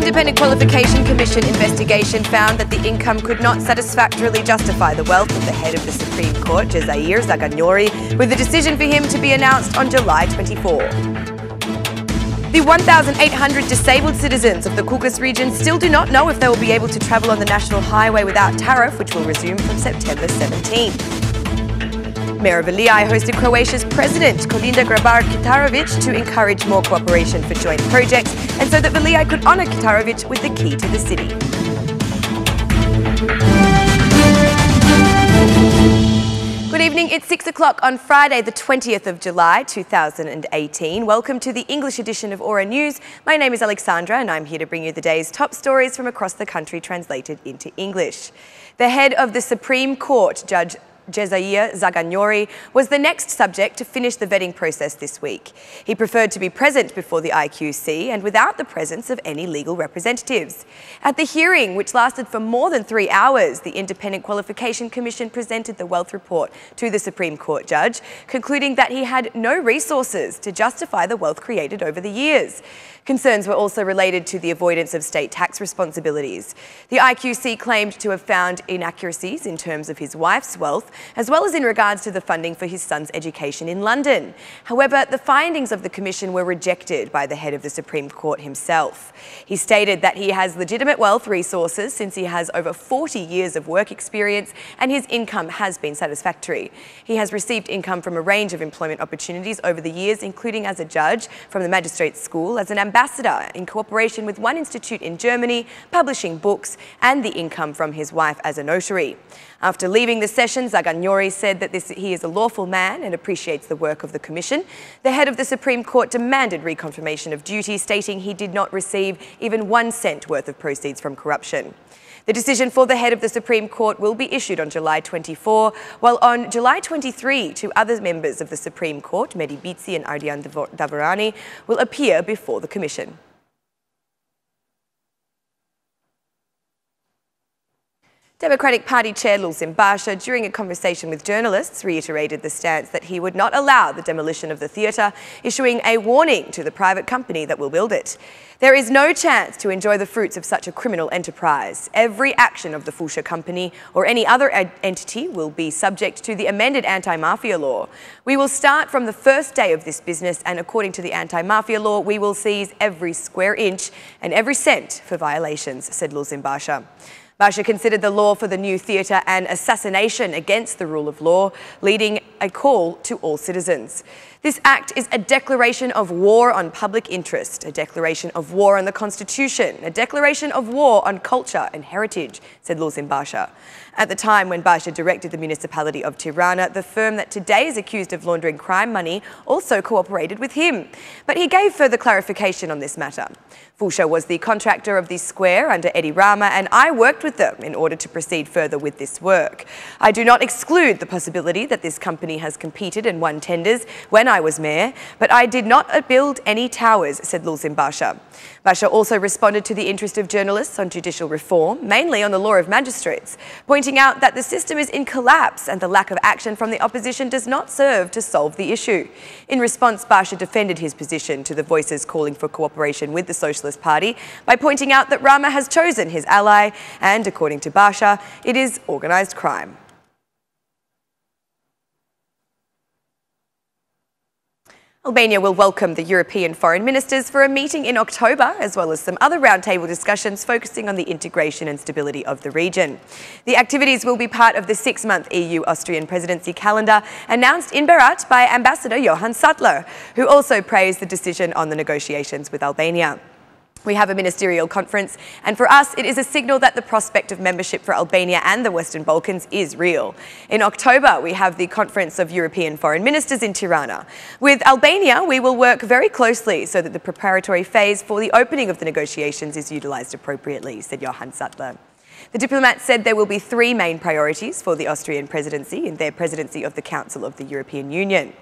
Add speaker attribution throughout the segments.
Speaker 1: Independent Qualification Commission investigation found that the income could not satisfactorily justify the wealth of the head of the Supreme Court, Zaganjori, with the decision for him to be announced on July 24. The 1,800 disabled citizens of the Caucasus region still do not know if they will be able to travel on the national highway without tariff, which will resume from September 17th. Mayor Veliaj hosted Croatia's President Kitarović to encourage more cooperation for joint projects and so that Veliaj could honour Kitarović with the key to the city. Good evening, it's 6 o'clock on Friday the 20th of July 2018. Welcome to the English edition of Aura News. My name is Alexandra and I'm here to bring you the day's top stories from across the country translated into English. The head of the Supreme Court, Judge Zaganjori, was the next subject to finish the vetting process this week. He preferred to be present before the IQC and without the presence of any legal representatives. At the hearing, which lasted for more than 3 hours, the Independent Qualification Commission presented the wealth report to the Supreme Court judge, concluding that he had no resources to justify the wealth created over the years. Concerns were also related to the avoidance of state tax responsibilities. The IQC claimed to have found inaccuracies in terms of his wife's wealth, as well as in regards to the funding for his son's education in London. However, the findings of the Commission were rejected by the head of the Supreme Court himself. He stated that he has legitimate wealth resources since he has over 40 years of work experience and his income has been satisfactory. He has received income from a range of employment opportunities over the years, including as a judge, from the Magistrates School, as an ambassador in cooperation with one institute in Germany, publishing books, and the income from his wife as a notary. After leaving the session, Zaganjori said that he is a lawful man and appreciates the work of the Commission. The head of the Supreme Court demanded reconfirmation of duty, stating he did not receive even 1 cent worth of proceeds from corruption. The decision for the head of the Supreme Court will be issued on July 24, while on July 23, 2 other members of the Supreme Court, Mehdi Bizi and Ardian Davarani, will appear before the Commission. Democratic Party Chair Lulzim Basha, during a conversation with journalists, reiterated the stance that he would not allow the demolition of the theatre, issuing a warning to the private company that will build it. There is no chance to enjoy the fruits of such a criminal enterprise. Every action of the Fusha company or any other entity will be subject to the amended anti-mafia law. We will start from the first day of this business and according to the anti-mafia law, we will seize every square inch and every cent for violations, said Lulzim Basha. Basha considered the law for the new theatre an assassination against the rule of law, leading a call to all citizens. This act is a declaration of war on public interest, a declaration of war on the Constitution, a declaration of war on culture and heritage, said Lulzim Basha. At the time when Basha directed the municipality of Tirana, the firm that today is accused of laundering crime money also cooperated with him. But he gave further clarification on this matter. Fusha was the contractor of the square under Edi Rama and I worked with them in order to proceed further with this work. I do not exclude the possibility that this company has competed and won tenders when I was mayor, but I did not build any towers, said Lulzim Basha. Basha also responded to the interest of journalists on judicial reform, mainly on the law of magistrates, pointing out that the system is in collapse and the lack of action from the opposition does not serve to solve the issue. In response, Basha defended his position to the voices calling for cooperation with the Socialist Party by pointing out that Rama has chosen his ally and, according to Basha, it is organised crime. Albania will welcome the European foreign ministers for a meeting in October, as well as some other roundtable discussions focusing on the integration and stability of the region. The activities will be part of the 6-month EU-Austrian presidency calendar announced in Berat by Ambassador Johan Sattler, who also praised the decision on the negotiations with Albania. We have a ministerial conference, and for us it is a signal that the prospect of membership for Albania and the Western Balkans is real. In October, we have the Conference of European Foreign Ministers in Tirana. With Albania, we will work very closely so that the preparatory phase for the opening of the negotiations is utilised appropriately, said Johan Sattler. The diplomat said there will be 3 main priorities for the Austrian presidency in their presidency of the Council of the European Union.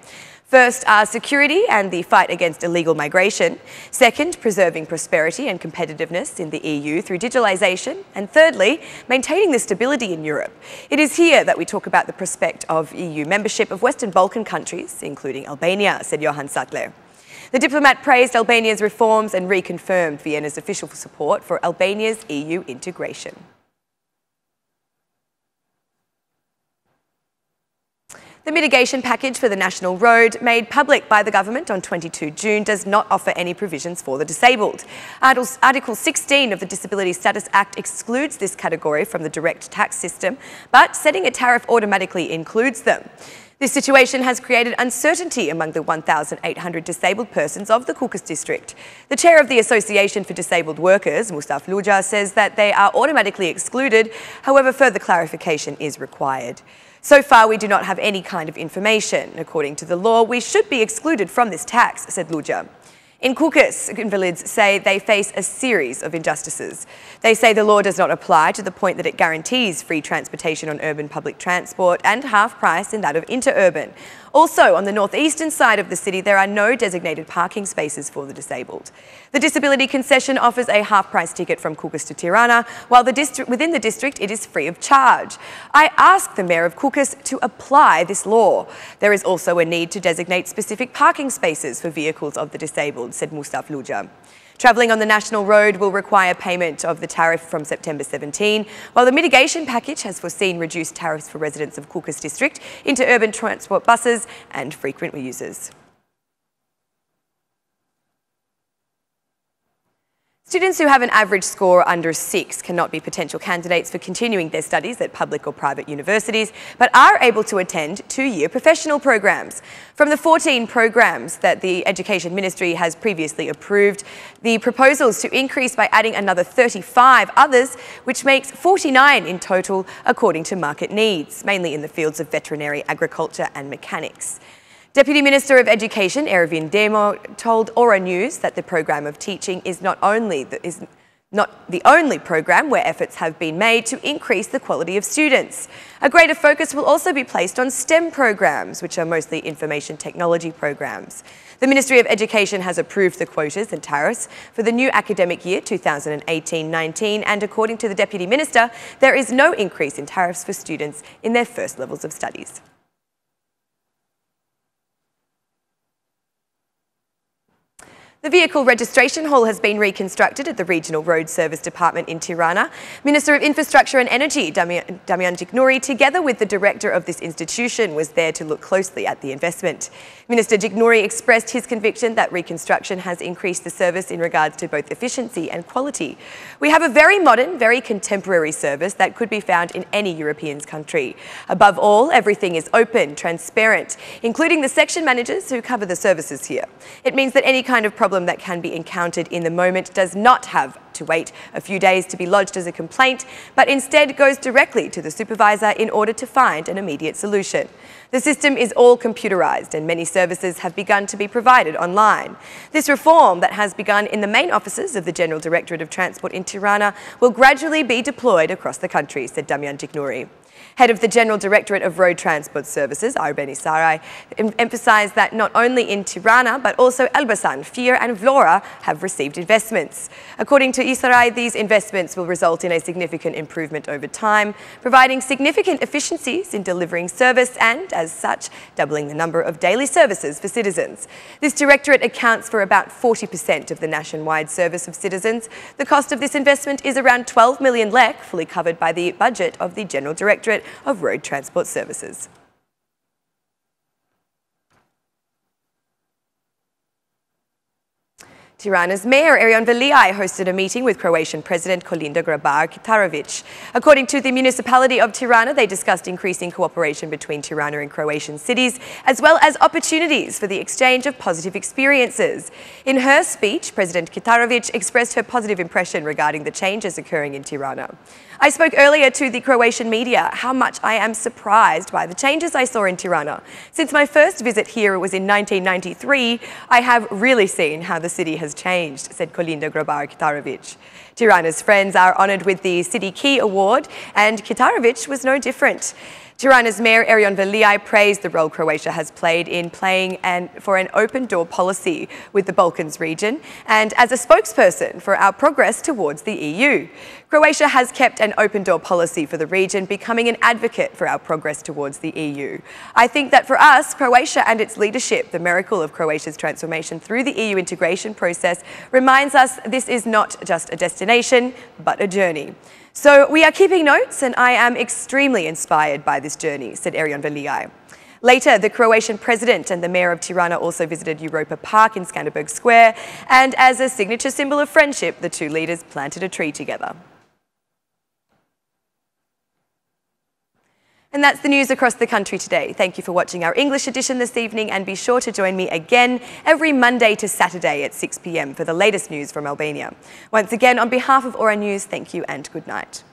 Speaker 1: First are security and the fight against illegal migration. Second, preserving prosperity and competitiveness in the EU through digitalisation. And thirdly, maintaining the stability in Europe. It is here that we talk about the prospect of EU membership of Western Balkan countries, including Albania, said Johan Sattler. The diplomat praised Albania's reforms and reconfirmed Vienna's official support for Albania's EU integration. The mitigation package for the national road, made public by the government on 22 June, does not offer any provisions for the disabled. Article 16 of the Disability Status Act excludes this category from the direct tax system, but setting a tariff automatically includes them. This situation has created uncertainty among the 1,800 disabled persons of the Kukës district. The chair of the Association for Disabled Workers, Mustafa Veliaj, says that they are automatically excluded. However, further clarification is required. So far, we do not have any kind of information. According to the law, we should be excluded from this tax, said Veliaj. In Kukës, invalids say they face a series of injustices. They say the law does not apply to the point that it guarantees free transportation on urban public transport and half price in that of interurban. Also, on the northeastern side of the city, there are no designated parking spaces for the disabled. The disability concession offers a half-price ticket from Kukës to Tirana, while within the district it is free of charge. I asked the mayor of Kukës to apply this law. There is also a need to designate specific parking spaces for vehicles of the disabled, said Mustafa Veliaj. Travelling on the national road will require payment of the tariff from September 17, while the mitigation package has foreseen reduced tariffs for residents of Kukës district, interurban transport buses and frequent users. Students who have an average score under 6 cannot be potential candidates for continuing their studies at public or private universities, but are able to attend 2-year professional programs. From the 14 programs that the Education Ministry has previously approved, the proposals to increase by adding another 35 others, which makes 49 in total according to market needs, mainly in the fields of veterinary, agriculture and mechanics. Deputy Minister of Education, Ervin Demo, told Aura News that the program of teaching is not the only program where efforts have been made to increase the quality of students. A greater focus will also be placed on STEM programs, which are mostly information technology programs. The Ministry of Education has approved the quotas and tariffs for the new academic year 2018-19, and according to the Deputy Minister, there is no increase in tariffs for students in their first levels of studies. The vehicle registration hall has been reconstructed at the Regional Road Service Department in Tirana. Minister of Infrastructure and Energy, Zaganjori, together with the director of this institution, was there to look closely at the investment. Minister Zaganjori expressed his conviction that reconstruction has increased the service in regards to both efficiency and quality. We have a very modern, very contemporary service that could be found in any European country. Above all, everything is open, transparent, including the section managers who cover the services here. It means that any kind of problem that can be encountered in the moment does not have to wait a few days to be lodged as a complaint, but instead goes directly to the supervisor in order to find an immediate solution. The system is all computerised and many services have begun to be provided online. This reform that has begun in the main offices of the General Directorate of Transport in Tirana will gradually be deployed across the country, said Zaganjori. Head of the General Directorate of Road Transport Services, Arbeni Sarai, emphasised that not only in Tirana but also Elbasan, Fier and Vlora have received investments. According to Isarai, these investments will result in a significant improvement over time, providing significant efficiencies in delivering service and, as such, doubling the number of daily services for citizens. This directorate accounts for about 40% of the nationwide service of citizens. The cost of this investment is around 12 million lek, fully covered by the budget of the General Directorate of Road Transport Services. Tirana's mayor, Veliaj, hosted a meeting with Croatian President Kolinda Grabar-Kitarović. According to the municipality of Tirana, they discussed increasing cooperation between Tirana and Croatian cities, as well as opportunities for the exchange of positive experiences. In her speech, President Kitarović expressed her positive impression regarding the changes occurring in Tirana. I spoke earlier to the Croatian media how much I am surprised by the changes I saw in Tirana. Since my first visit here was in 1993, I have really seen how the city has changed, said Kolinda Grabar-Kitarović. Tirana's friends are honoured with the City Key Award, and Kitarović was no different. Tirana's Mayor Veliaj praised the role Croatia has played in playing for an open door policy with the Balkans region and as a spokesperson for our progress towards the EU. Croatia has kept an open door policy for the region, becoming an advocate for our progress towards the EU. I think that for us, Croatia and its leadership, the miracle of Croatia's transformation through the EU integration process, reminds us this is not just a destination, but a journey. So we are keeping notes and I am extremely inspired by this journey, said Veliaj. Later, the Croatian president and the mayor of Tirana also visited Europa Park in Skanderberg Square, and as a signature symbol of friendship, the two leaders planted a tree together. And that's the news across the country today. Thank you for watching our English edition this evening, and be sure to join me again every Monday to Saturday at 6 p.m. for the latest news from Albania. Once again, on behalf of Aura News, thank you and good night.